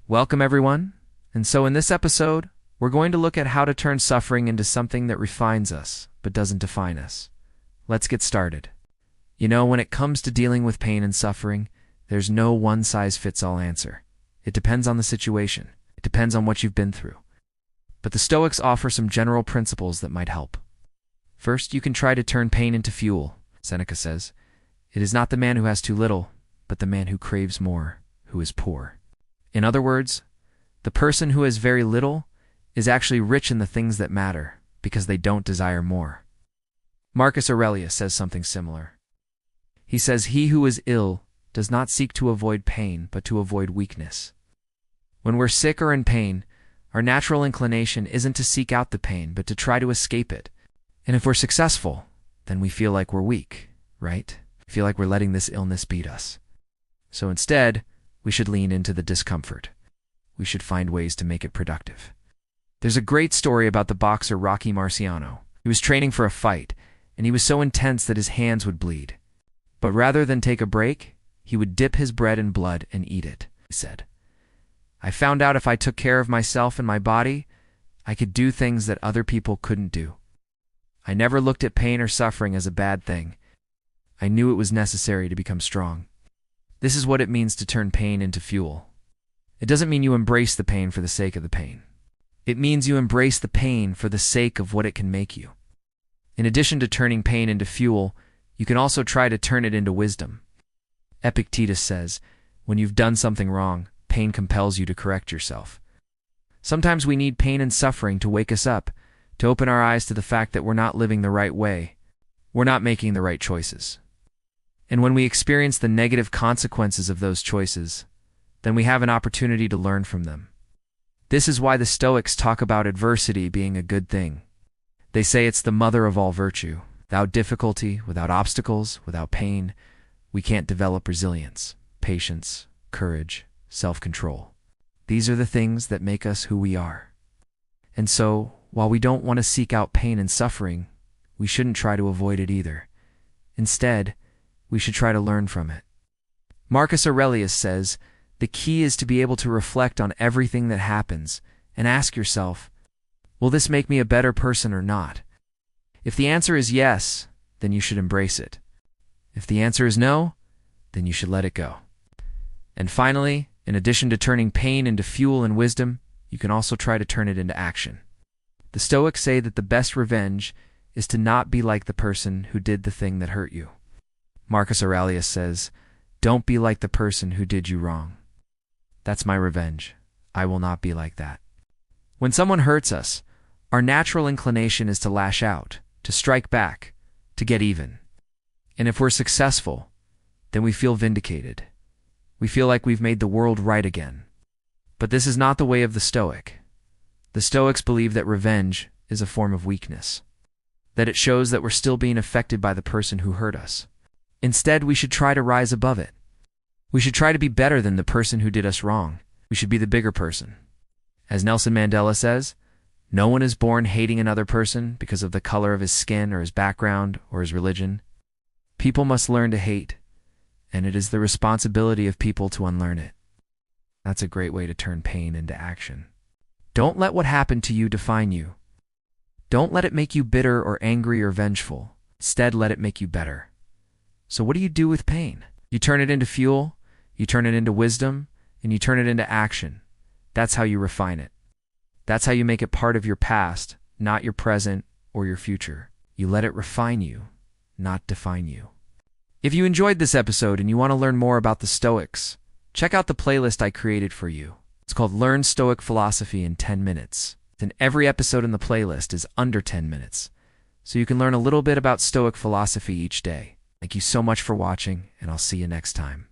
Welcome, everyone. And so in this episode, we're going to look at how to turn suffering into something that refines us, but doesn't define us. Let's get started. When it comes to dealing with pain and suffering, there's no one-size-fits-all answer. It depends on the situation. It depends on what you've been through. But the Stoics offer some general principles that might help. First, you can try to turn pain into fuel. Seneca says, "It is not the man who has too little, but the man who craves more, who is poor." In other words, the person who has very little is actually rich in the things that matter because they don't desire more. Marcus Aurelius says something similar. He says, "He who is ill does not seek to avoid pain, but to avoid weakness." When we're sick or in pain, our natural inclination isn't to seek out the pain, but to try to escape it. And if we're successful, then we feel like we're weak, right? We feel like we're letting this illness beat us. So instead, we should lean into the discomfort. We should find ways to make it productive. There's a great story about the boxer Rocky Marciano. He was training for a fight, and he was so intense that his hands would bleed. But rather than take a break, he would dip his bread in blood and eat it, he said. "I found out if I took care of myself and my body, I could do things that other people couldn't do. I never looked at pain or suffering as a bad thing. I knew it was necessary to become strong." This is what it means to turn pain into fuel. It doesn't mean you embrace the pain for the sake of the pain. It means you embrace the pain for the sake of what it can make you. In addition to turning pain into fuel, you can also try to turn it into wisdom. Epictetus says, "When you've done something wrong, pain compels you to correct yourself." Sometimes we need pain and suffering to wake us up, to open our eyes to the fact that we're not living the right way. We're not making the right choices. And when we experience the negative consequences of those choices, then we have an opportunity to learn from them. This is why the Stoics talk about adversity being a good thing. They say it's the mother of all virtue. Without difficulty, without obstacles, without pain, we can't develop resilience, patience, courage, self-control. These are the things that make us who we are. And so, while we don't want to seek out pain and suffering, we shouldn't try to avoid it either. Instead, we should try to learn from it. Marcus Aurelius says, "The key is to be able to reflect on everything that happens and ask yourself, will this make me a better person or not? If the answer is yes, then you should embrace it. If the answer is no, then you should let it go." And finally, in addition to turning pain into fuel and wisdom, you can also try to turn it into action. The Stoics say that the best revenge is to not be like the person who did the thing that hurt you. Marcus Aurelius says, "Don't be like the person who did you wrong. That's my revenge. I will not be like that." When someone hurts us, our natural inclination is to lash out, to strike back, to get even. And if we're successful, then we feel vindicated. We feel like we've made the world right again. But this is not the way of the Stoic. The Stoics believe that revenge is a form of weakness, that it shows that we're still being affected by the person who hurt us. Instead, we should try to rise above it. We should try to be better than the person who did us wrong. We should be the bigger person. As Nelson Mandela says, "No one is born hating another person because of the color of his skin or his background or his religion. People must learn to hate, and it is the responsibility of people to unlearn it." That's a great way to turn pain into action. Don't let what happened to you define you. Don't let it make you bitter or angry or vengeful. Instead, let it make you better. So what do you do with pain? You turn it into fuel, you turn it into wisdom, and you turn it into action. That's how you refine it. That's how you make it part of your past, not your present or your future. You let it refine you, not define you. If you enjoyed this episode and you want to learn more about the Stoics, check out the playlist I created for you. It's called Learn Stoic Philosophy in 10 Minutes. And every episode in the playlist is under 10 minutes, so you can learn a little bit about Stoic philosophy each day. Thank you so much for watching, and I'll see you next time.